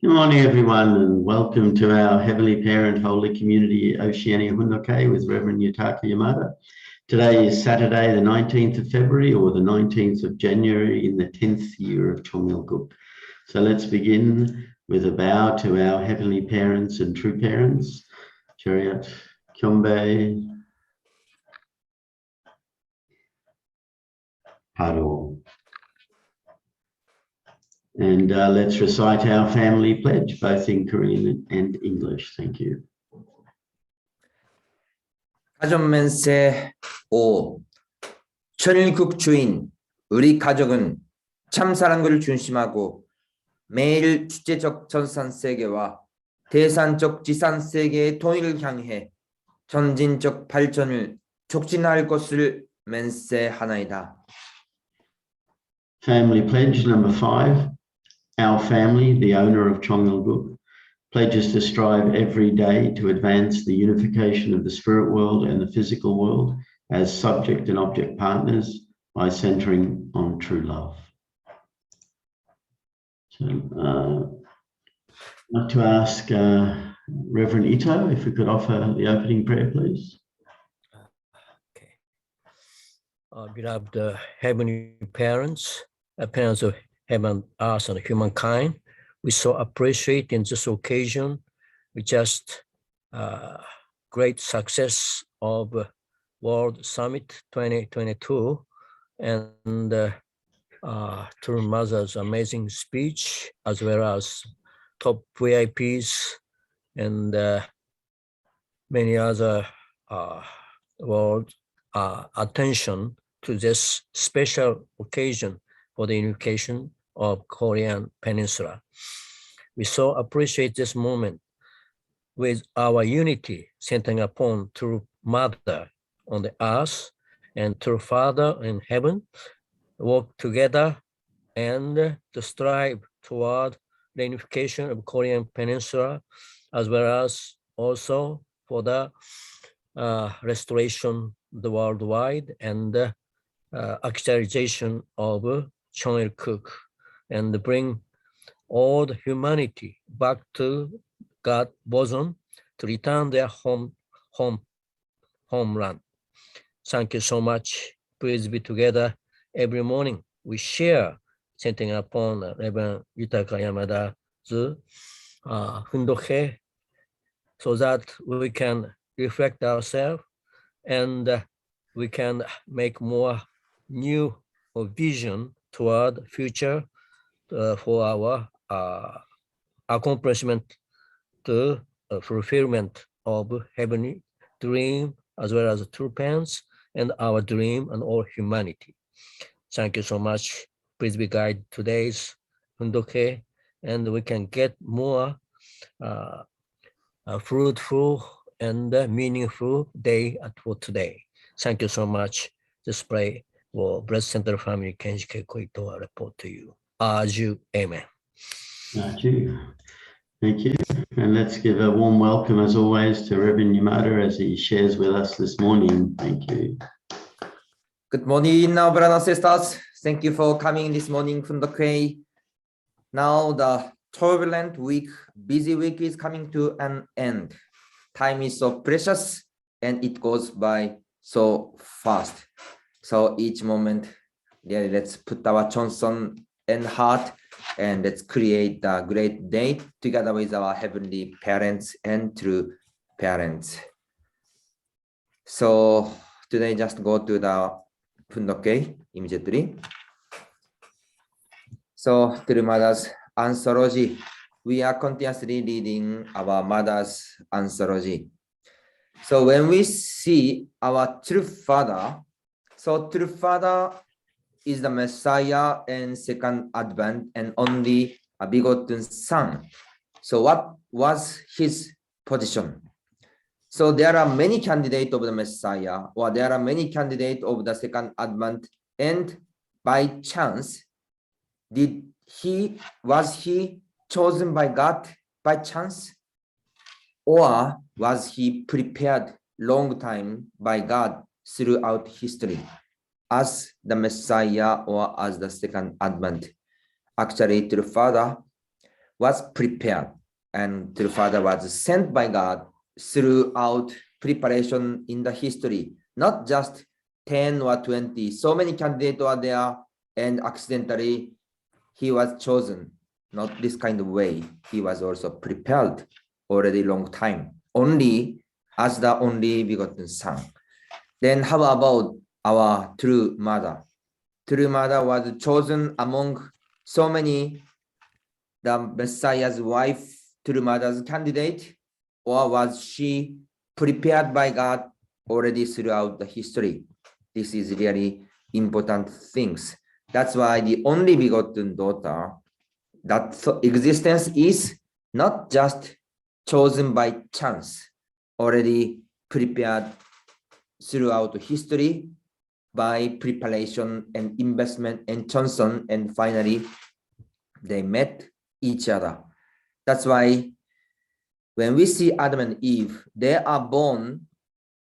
Good morning, everyone, and welcome to our Heavenly Parent Holy Community Oceania Hundoke with Reverend Yutaka Yamada. Today is Saturday, the 19th of February or the 19th of January in the 10th year of Chongyalguk. So let's begin with a bow to our Heavenly Parents and True Parents. Chariot, Kyombe, Paro. And let's recite our family pledge, both in Korean and English. Thank you. 가전맨세 5. 천일국 주인, 우리 가족은 참 사랑을 중심하고 매일 주체적 전산세계와 대산적 지산세계의 통일을 향해 전진적 발전을 촉진할 것을 맹세하나이다. Family pledge number 5. Our family, the owner of Chongyalguk, pledges to strive every day to advance the unification of the spirit world and the physical world as subject and object partners by centering on true love. So I'd like to ask Reverend Ito if we could offer the opening prayer, please. Okay. Beloved Heavenly Parents, parents of heaven, earth, and humankind, we so appreciate in this occasion, we just great success of World Summit 2022 and True Mother's amazing speech, as well as top VIPs and many other world attention to this special occasion for the unification of Korean Peninsula. We so appreciate this moment with our unity centering upon true Mother on the earth and true Father in heaven, work together and to strive toward the unification of Korean Peninsula, as well as also for the restoration of the worldwide and actualization of Chongyalguk, and bring all the humanity back to God's bosom to return their homeland. Thank you so much. Please be together every morning. We share centering upon Reverend Yutaka Yamada's Hundoke, so that we can reflect ourselves and we can make more new vision toward future for our accomplishment to fulfillment of heavenly dream, as well as true parents and our dream and all humanity. Thank you so much. Please be guided today's Hundoke, and we can get more fruitful and meaningful day for today. Thank you so much. Just pray for Breast Center Family Kenji Koito report to you. Aju, amen. Aju. Thank you. And let's give a warm welcome, as always, to Reverend Yamada as he shares with us this morning. Thank you. Good morning, now, brothers and sisters. Thank you for coming this morning from the Quay. Now the turbulent week, busy week is coming to an end. Time is so precious and it goes by so fast. So each moment, yeah, let's put our Johnson and heart and let's create a great day together with our heavenly parents and true parents. So today, just go to the Hundoke immediately. So True Mother's Anthology, we are continuously reading our Mother's Anthology. So when we see our true Father, so true Father is the Messiah and second advent and only a begotten Son. So what was his position? So there are many candidates of the Messiah, or there are many candidates of the second advent, and by chance, was he chosen by God by chance? Or was he prepared long time by God throughout history as the Messiah or as the second advent? Actually, to the Father, was prepared, and true father was sent by God throughout preparation in the history, not just 10 or 20. So many candidates were there, and accidentally he was chosen. Not this kind of way. He was also prepared already long time, only as the only begotten son. Then how about our true mother? True mother was chosen among so many, the Messiah's wife, true mother's candidate, or was she prepared by God already throughout the history? This is really important things. That's why the only begotten daughter, that existence is not just chosen by chance, already prepared throughout history by preparation and investment and Johnson, and finally they met each other. That's why when we see Adam and Eve, they are born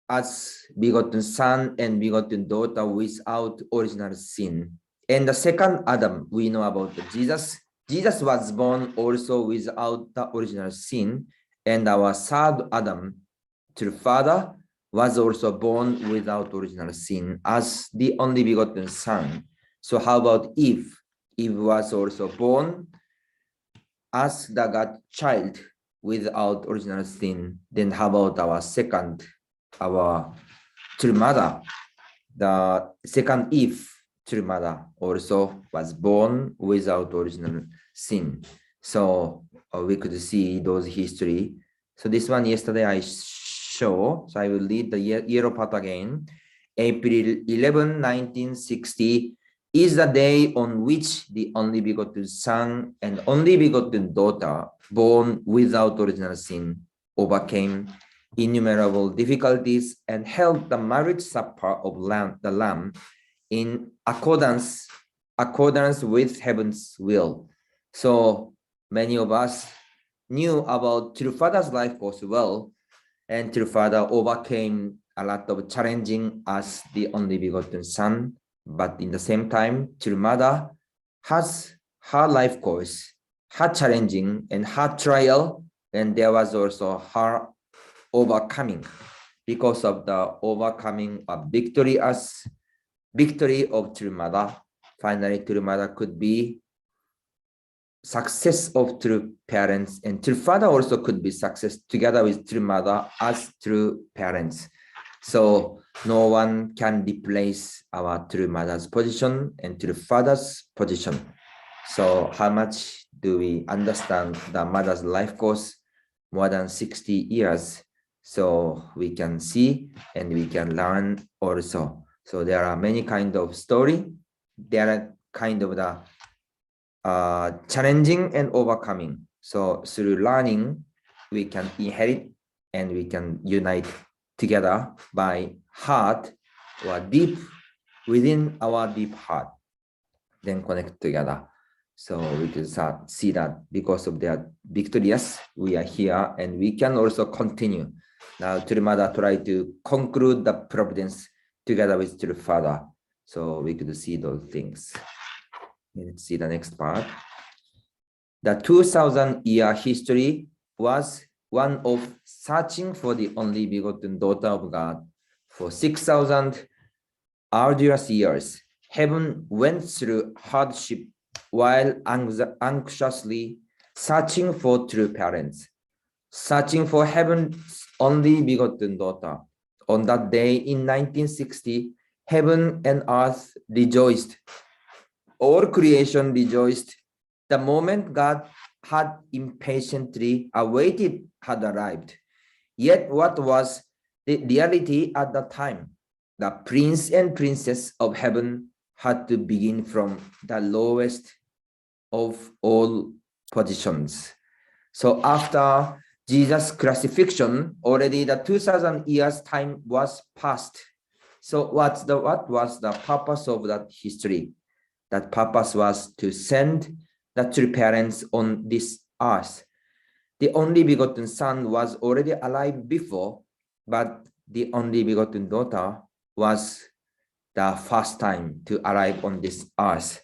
as begotten son and begotten daughter without original sin. And the second Adam, we know about Jesus. Jesus was born also without the original sin. And our third Adam, true father, was also born without original sin as the only begotten son. So how about Eve? Eve was also born as the God child without original sin. Then how about our second, our true mother? The second Eve, true mother, also was born without original sin. So we could see those history. So this one yesterday I show, so I will read the yellow part again. April 11, 1960 is the day on which the only begotten son and only begotten daughter, born without original sin, overcame innumerable difficulties and held the marriage supper of the Lamb in accordance with heaven's will. So many of us knew about true father's life course well, and true father overcame a lot of challenging as the only begotten son. But in the same time, true mother has her life course, her challenging and her trial, and there was also her overcoming. Because of the overcoming of victory of true mother, finally true mother could be success of true parents, and true father also could be success together with true mother as true parents. So no one can replace our true mother's position and true father's position. So how much do we understand the mother's life course? More than 60 years. So we can see and we can learn also. So there are many kind of story. There are kind of the challenging and overcoming. So through learning, we can inherit and we can unite together by heart or deep within our deep heart, then connect together. So we can start see that because of their victorious, we are here and we can also continue. Now true mother try to conclude the providence together with true father. So we could see those things. Let's see the next part. The 2000-year history was one of searching for the only begotten daughter of God. For 6,000 arduous years, heaven went through hardship while anxiously searching for true parents, searching for heaven's only begotten daughter. On that day in 1960, heaven and earth rejoiced. All creation rejoiced. The moment God had impatiently awaited had arrived. Yet what was the reality at that time? The prince and princess of heaven had to begin from the lowest of all positions. So after Jesus' crucifixion, already the 2000 years time was past. So what was the purpose of that history? That purpose was to send the true parents on this earth. The only begotten son was already alive before, but the only begotten daughter was the first time to arrive on this earth.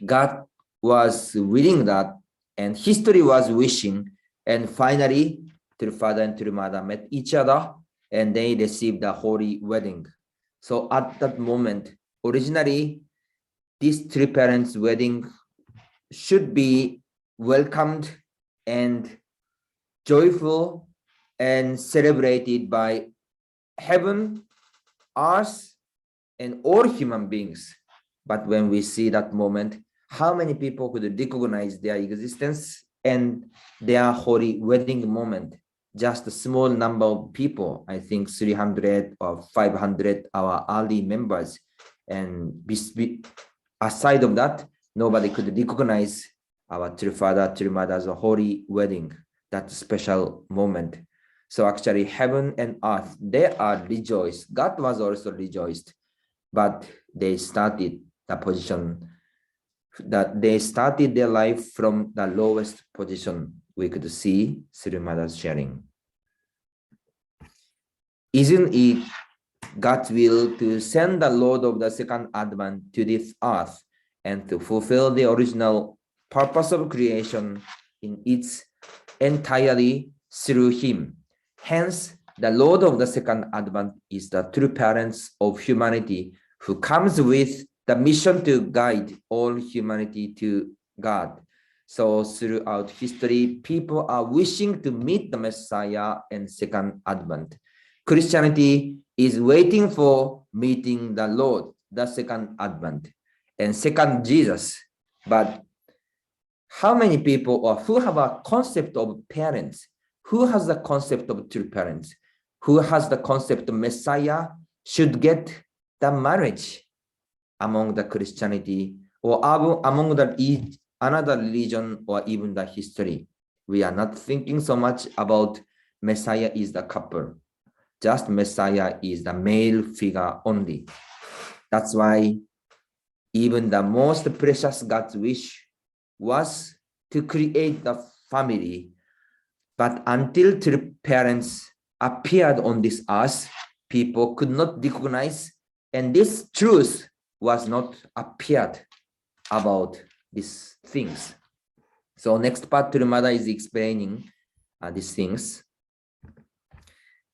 God was willing that and history was wishing, and finally, True Father and True Mother met each other, and they received the holy wedding. So at that moment, originally, this three parents' wedding should be welcomed and joyful and celebrated by heaven, earth, and all human beings. But when we see that moment, how many people could recognize their existence and their holy wedding moment? Just a small number of people, I think 300 or 500 our early members. And aside of that, nobody could recognize our True Father, True Mother's holy wedding, that special moment. So actually heaven and earth, they are rejoiced. God was also rejoiced, but they started the position that they started their life from the lowest position we could see through Mother's sharing. Isn't it God's will to send the Lord of the Second Advent to this earth and to fulfill the original purpose of creation in its entirety through him? Hence, the Lord of the Second Advent is the true parents of humanity who comes with the mission to guide all humanity to God. So throughout history, people are wishing to meet the Messiah and Second Advent. Christianity is waiting for meeting the Lord, the Second Advent, and Second Jesus. But how many people or who have a concept of parents? Who has the concept of true parents? Who has the concept of Messiah should get the marriage among the Christianity or among the another religion or even the history? We are not thinking so much about Messiah is the couple. Just Messiah is the male figure only. That's why even the most precious God's wish was to create the family. But until true parents appeared on this earth, people could not recognize, and this truth was not appeared about these things. So next part, True Mother is explaining these things.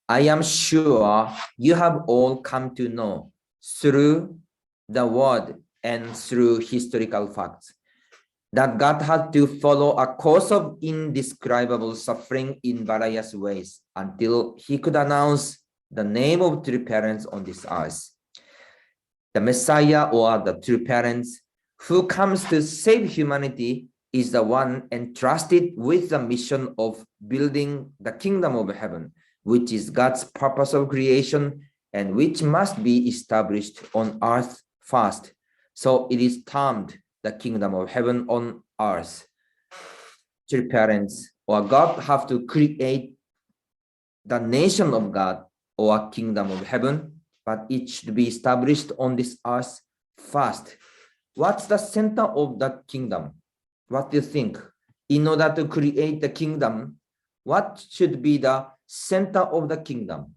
I am sure you have all come to know through the word and through historical facts that God had to follow a course of indescribable suffering in various ways until he could announce the name of true parents on this earth. The Messiah, or the true parents, who comes to save humanity, is the one entrusted with the mission of building the kingdom of heaven, which is God's purpose of creation and which must be established on earth first. So it is termed the kingdom of heaven on earth. True parents or God have to create the nation of God or kingdom of heaven, but it should be established on this earth first. What's the center of that kingdom? What do you think? In order to create the kingdom, what should be the center of the kingdom?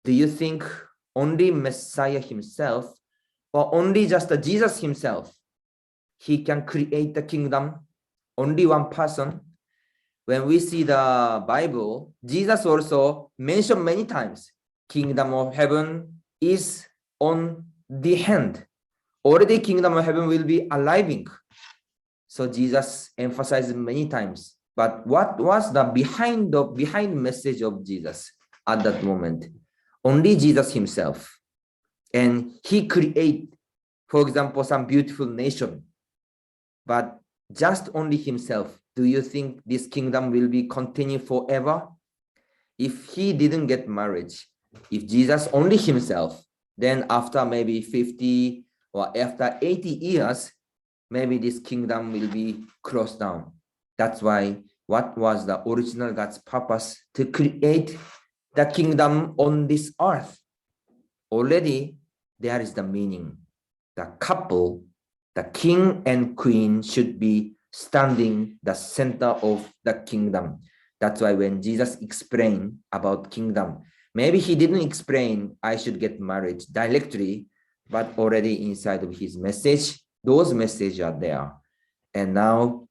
Do you think only Messiah himself, or only just Jesus himself, he can create the kingdom? Only one person? When we see the Bible, Jesus also mentioned many times, kingdom of heaven is on the hand. Already kingdom of heaven will be arriving. So Jesus emphasized many times. But what was the behind message of Jesus at that moment? Only Jesus himself. And he create, for example, some beautiful nation. But just only himself. Do you think this kingdom will be continue forever? If he didn't get marriage, if Jesus only himself, then after maybe 50 or after 80 years, maybe this kingdom will be closed down. That's why what was the original God's purpose? To create the kingdom on this earth. Already there is the meaning. The couple, the king and queen, should be standing the center of the kingdom. That's why when Jesus explained about kingdom, maybe he didn't explain I should get married directly, but already inside of his message, those messages are there. And now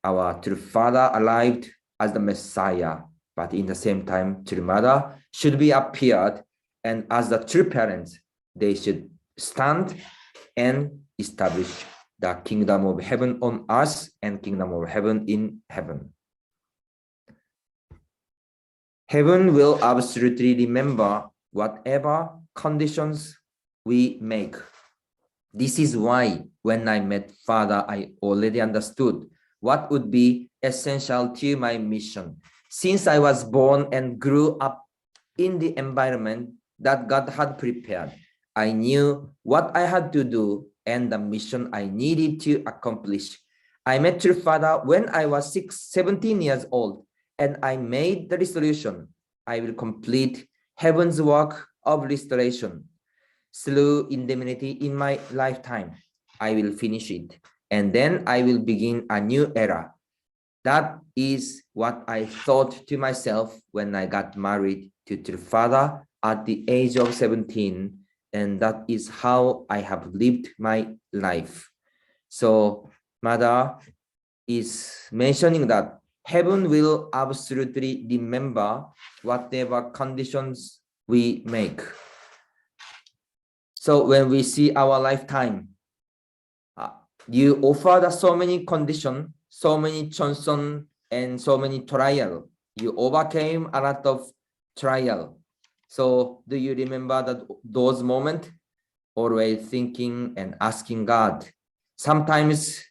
our true father arrived as the Messiah, but in the same time, true mother should be appeared, and as the true parents, they should stand and establish the kingdom of heaven on earth and kingdom of heaven in heaven. Heaven will absolutely remember whatever conditions we make. This is why when I met Father, I already understood what would be essential to my mission. Since I was born and grew up in the environment that God had prepared, I knew what I had to do and the mission I needed to accomplish. I met your Father when I was 17 years old, and I made the resolution: I will complete heaven's work of restoration through indemnity in my lifetime. I will finish it, and then I will begin a new era. That is what I thought to myself when I got married to your Father at the age of 17, and that is how I have lived my life. So Mother is mentioning that heaven will absolutely remember whatever conditions we make. So when we see our lifetime, you offered so many conditions, so many chances, and so many trials. You overcame a lot of trial. So do you remember that those moments? Always thinking and asking God. Sometimes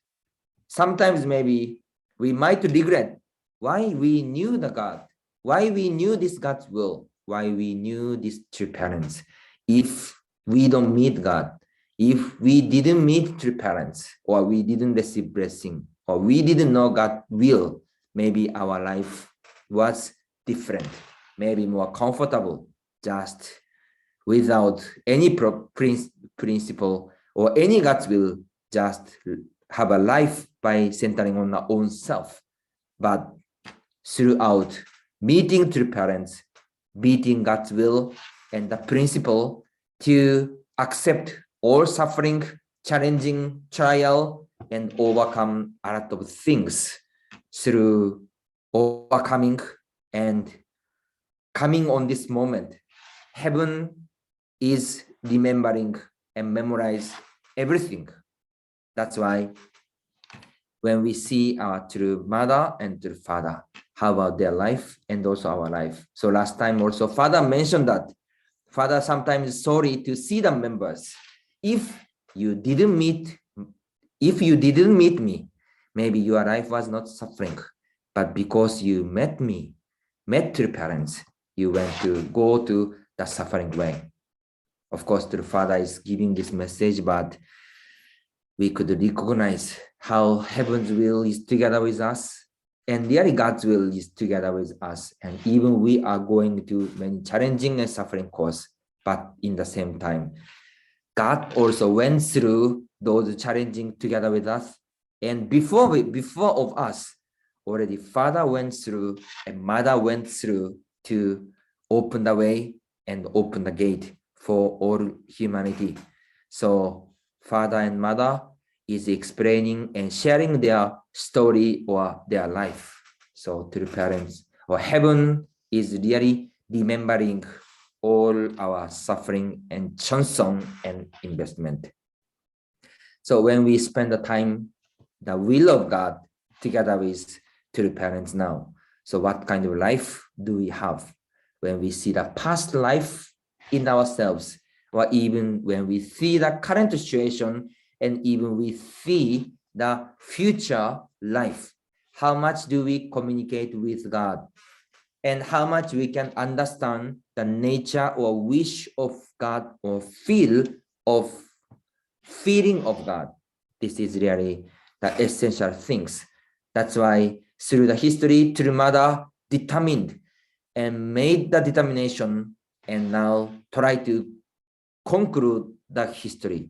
maybe we might regret why we knew the God, why we knew this God's will, why we knew these true parents. If we don't meet God, if we didn't meet true parents, or we didn't receive blessing, or we didn't know God's will, maybe our life was different, maybe more comfortable, just without any principle or any God's will, just have a life by centering on our own self. But throughout meeting true parents, meeting God's will and the principle to accept all suffering, challenging trial, and overcome a lot of things, through overcoming and coming on this moment, heaven is remembering and memorize everything. That's why when we see our true mother and true father, how about their life and also our life? So last time also Father mentioned that Father sometimes is sorry to see the members. If you didn't meet me, maybe your life was not suffering, but because you met me, met true parents, you went to go to the suffering way. Of course, the Father is giving this message, but we could recognize how heaven's will is together with us, and really God's will is together with us. And even we are going to many challenging and suffering course, but in the same time, God also went through those challenging together with us. And before of us, already Father went through and Mother went through to open the way and open the gate for all humanity. So Father and Mother is explaining and sharing their story or their life. So to the parents, or heaven is really remembering all our suffering and chanson and investment. So when we spend the time, the will of God together with to the parents now, so what kind of life do we have? When we see the past life in ourselves, or even when we see the current situation, and even we see the future life, how much do we communicate with God? And how much we can understand the nature or wish of God, or feeling of God. This is really the essential things. That's why through the history, true mother determined and made the determination, and now try to conclude the history.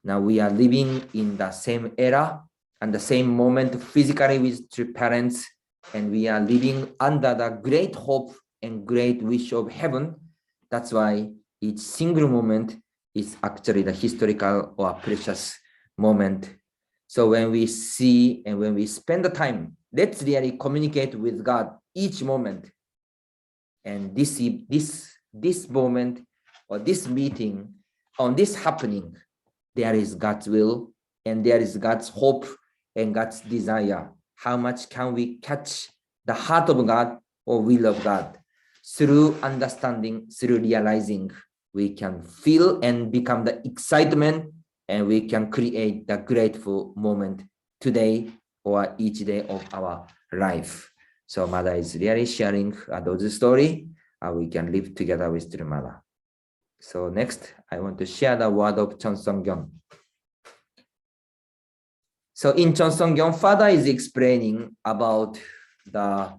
Now we are living in the same era and the same moment physically with true parents, and we are living under the great hope and great wish of heaven. That's why each single moment is actually the historical or precious moment. So when we see and when we spend the time, let's really communicate with God each moment. And this moment or this meeting, on this happening, there is God's will and there is God's hope and God's desire. How much can we catch the heart of God or will of God? Through understanding, through realizing, we can feel and become the excitement, and we can create the grateful moment today or each day of our life. So mother is really sharing those story. We can live together with the mother. So next, I want to share the word of Cheonsonggyun. So in Cheonsonggyun, father is explaining about God.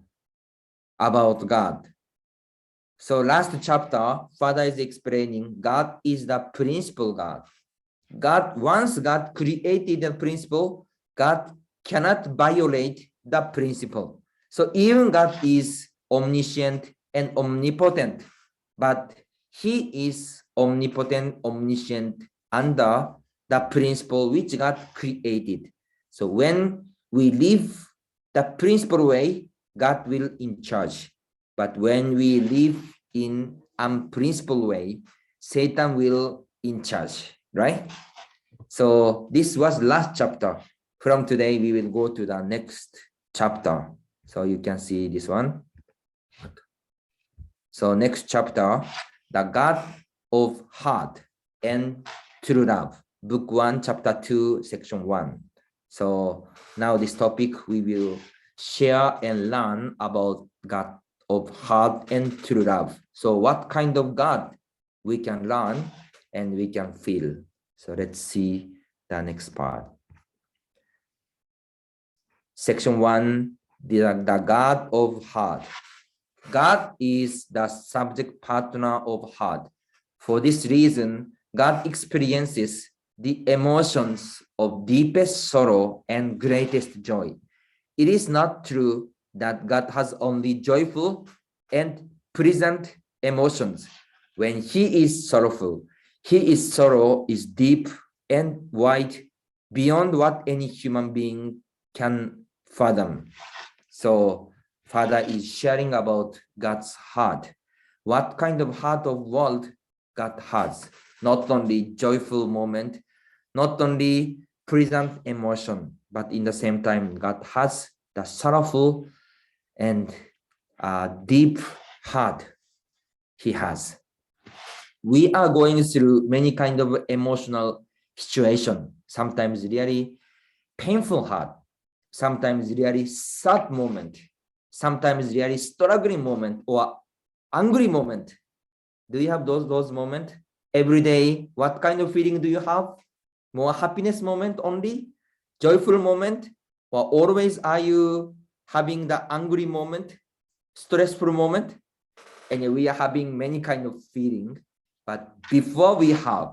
So last chapter, father is explaining God is the principle God. Once God created the principle, God cannot violate the principle. So even God is omniscient and omnipotent, but he is omnipotent, omniscient under the principle which God created. So when we live the principle way, God will in charge. But when we live in unprincipled way, Satan will in charge, right? So this was last chapter. From today, we will go to the next chapter. So you can see this one. So next chapter, the God of heart and true love, book 1, chapter 2, section 1. So now this topic, we will share and learn about God of heart and true love. So what kind of God we can learn and we can feel. So let's see the next part. Section 1, the God of heart. God is the subject partner of heart. For this reason, God experiences the emotions of deepest sorrow and greatest joy. It is not true that God has only joyful and pleasant emotions. When he is sorrowful, his sorrow is deep and wide, beyond what any human being can fathom. So Father is sharing about God's heart. What kind of heart of world God has? Not only joyful moment, not only pleasant emotion, but in the same time, God has the sorrowful and deep heart he has. We are going through many kind of emotional situation, sometimes really painful heart, sometimes really sad moment, sometimes really struggling moment or angry moment. Do you have those moments every day? What kind of feeling do you have? More happiness moment only, joyful moment, or always are you having the angry moment, stressful moment? And we are having many kind of feeling. But before we have,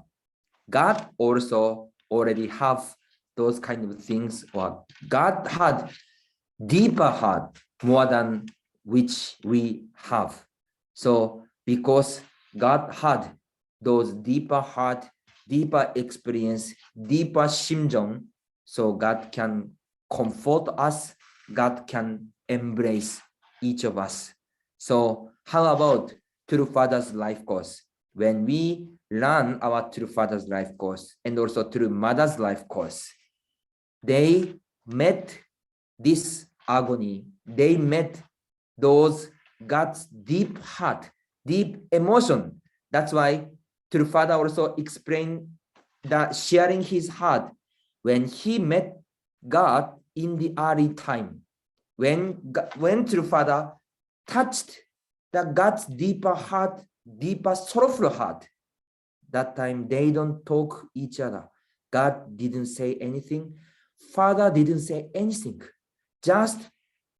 God also already have those kind of things, or God had deeper heart more than which we have. So because God had those deeper heart, deeper experience, deeper 심정, so God can comfort us, God can embrace each of us. So how about True Father's life course? When we learn our True Father's life course and also True Mother's life course, they met this agony, they met those God's deep heart, deep emotion. That's why True Father also explained that sharing his heart when he met God in the early time. When True Father touched the God's deeper heart, deeper sorrowful heart, that time they don't talk each other. God didn't say anything. Father didn't say anything. Just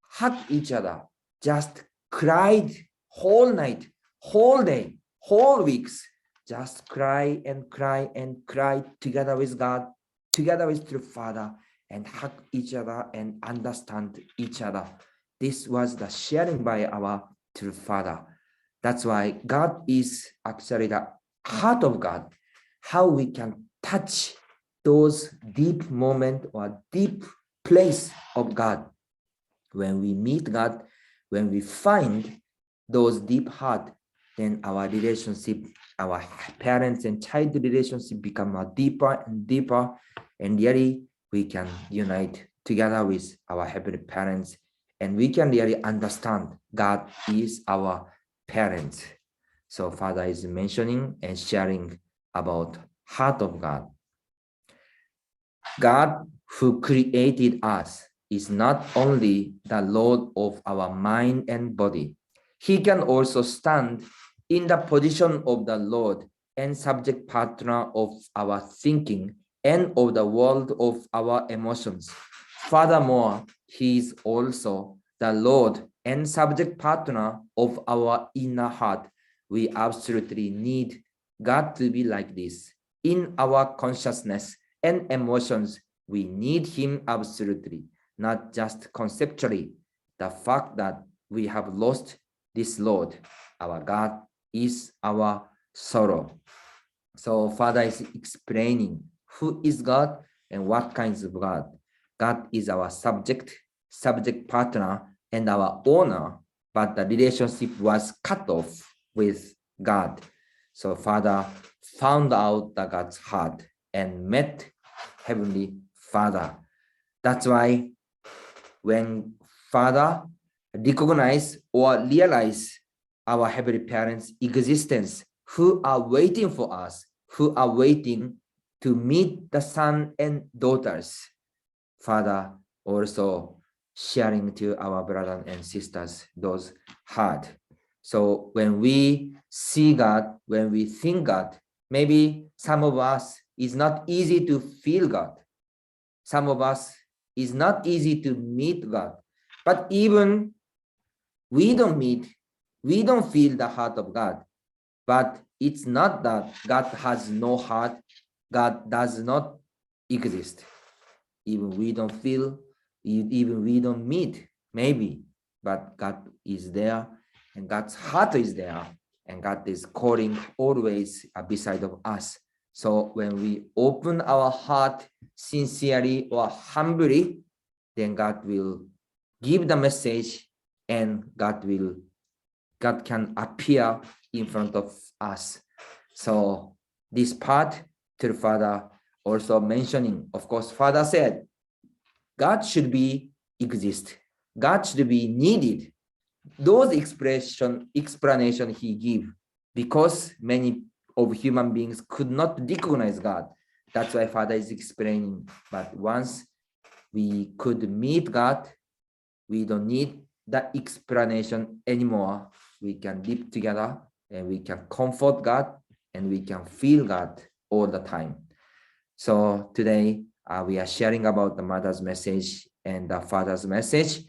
hug each other. Just cried whole night, whole day, whole weeks. Just cry and cry and cry together with God, together with True Father, and hug each other and understand each other. This was the sharing by our True Father. That's why God is actually the heart of God. How we can touch those deep moment or deep place of God. When we meet God, when we find those deep heart, then our relationship, our parents and child relationship become deeper and deeper, and really we can unite together with our heavenly parents, and we can really understand God is our parents. So Father is mentioning and sharing about heart of God. God who created us is not only the Lord of our mind and body. He can also stand in the position of the Lord and subject partner of our thinking and of the world of our emotions. Furthermore, he is also the Lord and subject partner of our inner heart. We absolutely need God to be like this. In our consciousness and emotions, we need him absolutely, not just conceptually. The fact that we have lost this Lord, our God, is our sorrow. So Father is explaining who is God and what kinds of God. God is our subject partner, and our owner, but the relationship was cut off with God. So Father found out the God's heart and met Heavenly Father. That's why when Father recognize or realize our Heavenly Parents' existence, who are waiting for us, who are waiting to meet the son and daughters, Father also sharing to our brothers and sisters those heart. So when we see God, when we think God, maybe some of us is not easy to feel God. Some of us is not easy to meet God. But even we don't feel the heart of God. But it's not that God has no heart. God does not exist. Even we don't feel, even we don't meet, maybe, but God is there, and God's heart is there, and God is calling always beside of us. So when we open our heart sincerely or humbly, then God will give the message, and God can appear in front of us. So this part to the Father also mentioning, of course, Father said, God should be exist. God should be needed. Those explanation he gave, because many of human beings could not recognize God. That's why Father is explaining. But once we could meet God, we don't need that explanation anymore. We can live together, and we can comfort God, and we can feel God all the time. So today we are sharing about the mother's message and the father's message.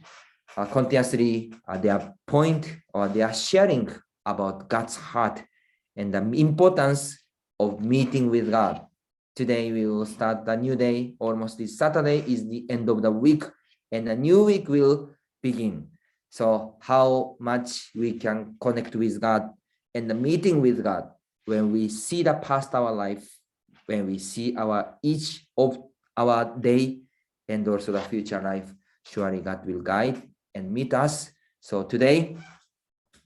Continuously, their point, or they are sharing about God's heart and the importance of meeting with God. Today we will start the new day. Almost this Saturday is the end of the week, and a new week will begin. So how much we can connect with God and the meeting with God when we see the past our life, when we see our each of our day, and also the future life, surely God will guide and meet us. So today,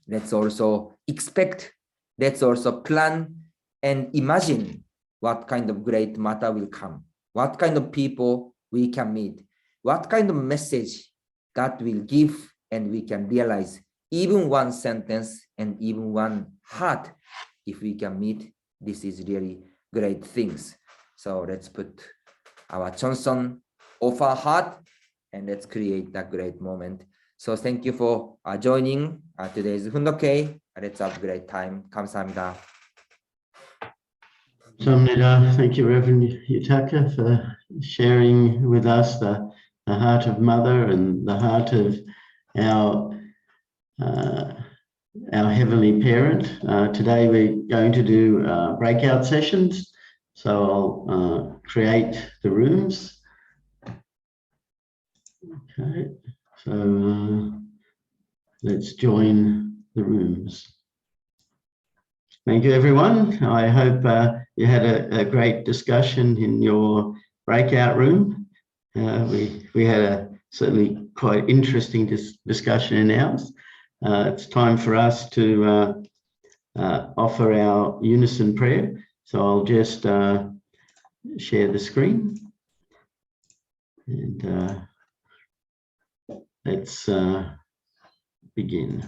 let's also expect, let's also plan and imagine what kind of great matter will come, what kind of people we can meet, what kind of message God will give, and we can realize even one sentence and even one heart. If we can meet, this is really great things. So let's put our Johnson of our heart, and let's create that great moment. So thank you for joining today's Hundoke. Let's have a great time. 감사합니다. Thank you, Reverend Yutaka, for sharing with us the heart of Mother and the heart of our Heavenly Parent. Today we're going to do breakout sessions. So I'll create the rooms. Okay, so let's join the rooms. Thank you, everyone. I hope you had a great discussion in your breakout room. We had a certainly quite interesting discussion in ours. It's time for us to offer our unison prayer. So I'll just share the screen and let's begin.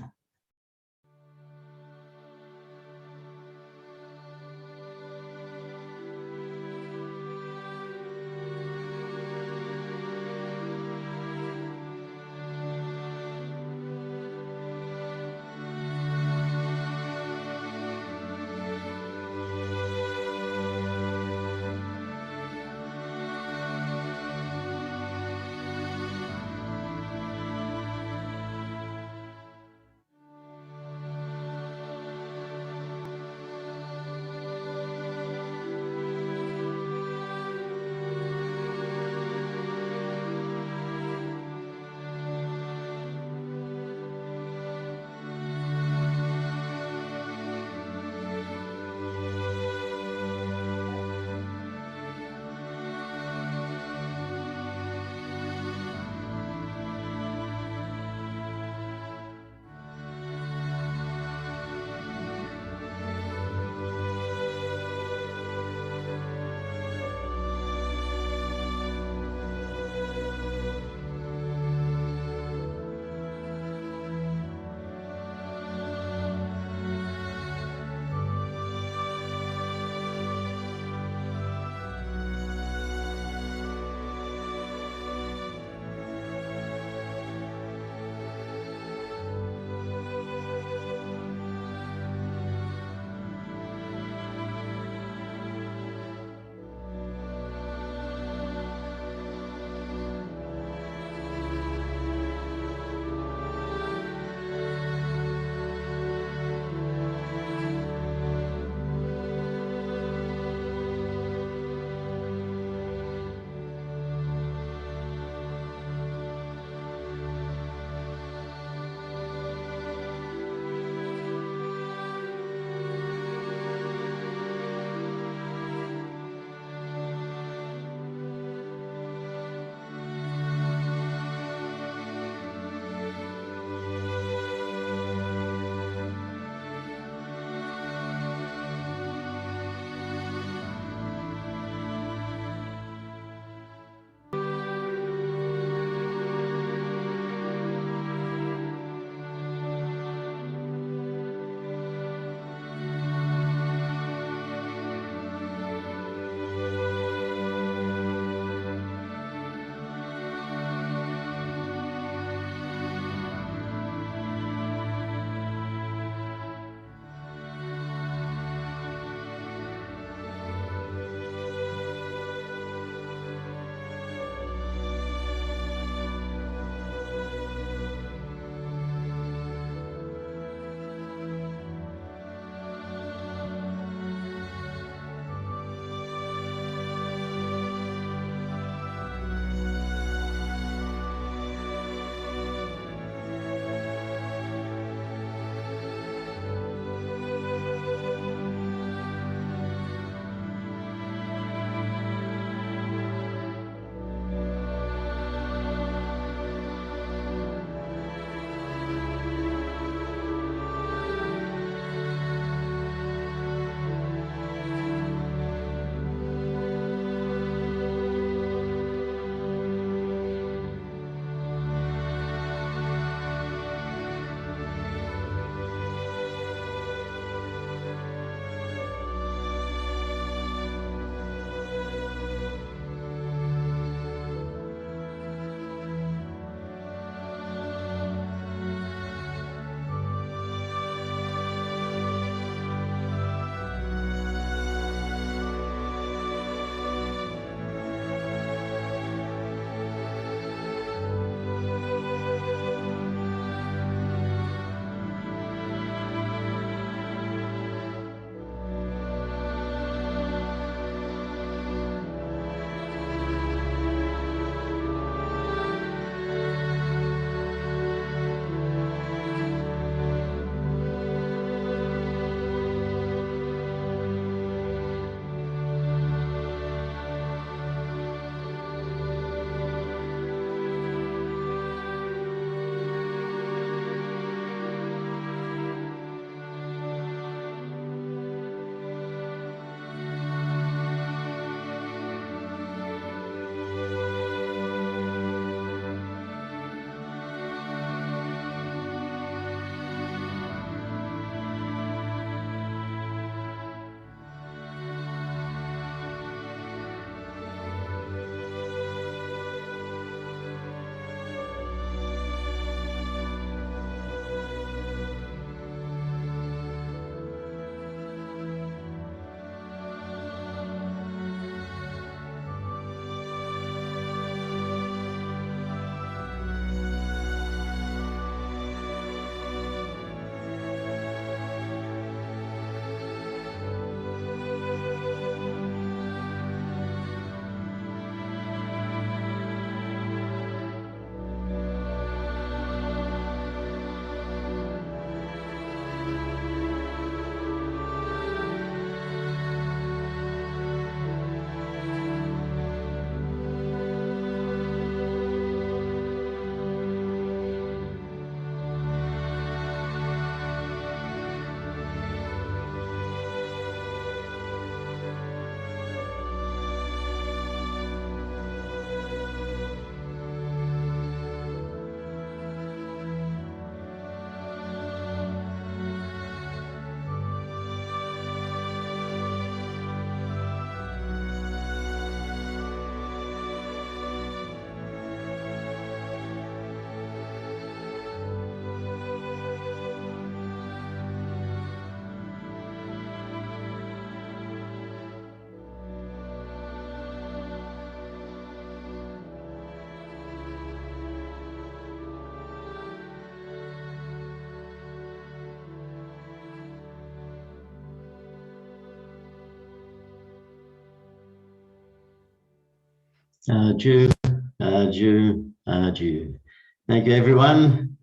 Adieu, adieu, adieu. Thank you, everyone,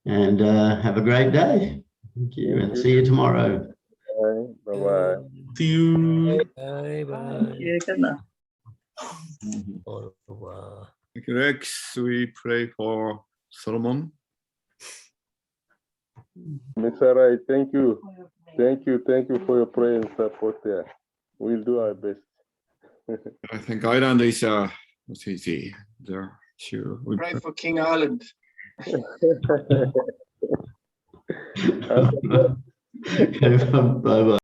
and have a great day. Thank you, and see you tomorrow. Bye bye. See you. Bye bye. Yeah, good enough. Au revoir. Thank you, Rex. We pray for Solomon. Mr. Rai, thank you. Thank you for your prayer and support there. We'll do our best. I think Ireland is what's easy there too. We Pray for King Ireland. Bye-bye.